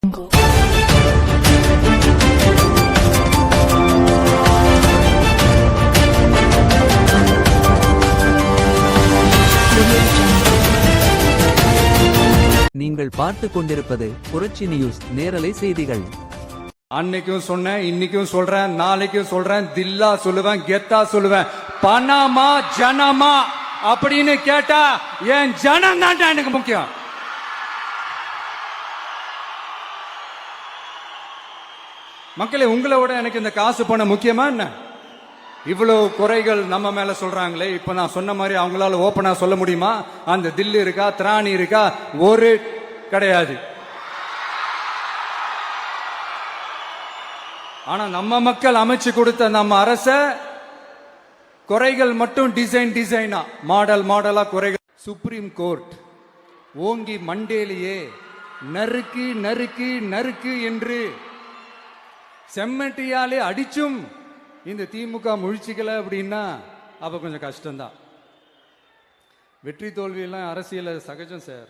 நீங்கள் பார்த்துக் கொண்டிருப்பது புரட்சி நியூஸ் நேரலை செய்திகள். அன்னைக்கும் சொன்னேன், இன்னைக்கும் சொல்றேன், நாளைக்கும் சொல்றேன், தில்லா சொல்லுவேன், கெத்தா சொல்லுவேன். பணமா ஜனமா அப்படின்னு கேட்டா என் ஜனம் தான் எனக்கு முக்கியம். மக்களே, உங்களை விட எனக்கு இந்த காசு பணம் முக்கியமா என்ன? இவ்வளவு குறைகள் நம்ம மேல சொல்றாங்களே, இப்ப நான் சொன்ன மாதிரி அவங்களால ஓப்பனா சொல்ல முடியுமா? அந்த தில்லு இருக்கா, திராணி இருக்கா? ஒரு கிடையாது. ஆனா நம்ம மக்கள் அமைச்சு கொடுத்த நம்ம அரச குறைகள் மட்டும் டிசைனா மாடல் மாடலா குறைகள். சுப்ரீம் கோர்ட் ஓங்கி மண்டேலியே நறுக்கு நறுக்கு நறுக்கு என்று செம்மட்டியாலே அடிச்சும் இந்த திமுக முழிச்சிக்கல அப்படின்னா அப்ப கொஞ்சம் கஷ்டம்தான். வெற்றி தோல்வியெல்லாம் அரசியல சகஜம் சார்.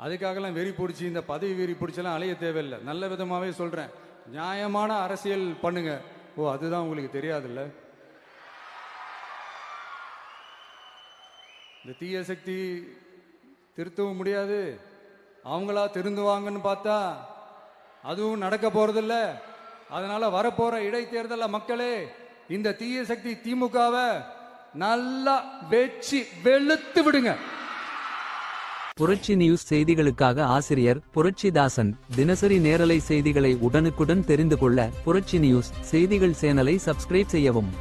அதுக்காகலாம் வெறி பிடிச்சி இந்த பதவி வெறி பிடிச்செல்லாம் அலைய தேவையில்லை. நல்ல விதமாவே சொல்றேன், நியாயமான அரசியல் பண்ணுங்க. ஓ, அதுதான் உங்களுக்கு தெரியாதுல்ல? இந்த தீய சக்தி திருத்தவும் முடியாது, அவங்களா திருந்துவாங்கன்னு பார்த்தா அதுவும் நடக்க போறதில்ல. அதனால வரப்போற இடைத்தேர்தல மக்களே, இந்த தீய சக்தி திமுகவை நல்லா வெச்சு வெளுத்து விடுங்க. புரட்சி நியூஸ் செய்திகளுக்காக ஆசிரியர் புரட்சிதாசன். தினசரி நேரலை செய்திகளை உடனுக்குடன் தெரிந்து கொள்ள புரட்சி நியூஸ் செய்திகள் சேனலை சப்ஸ்கிரைப் செய்யவும்.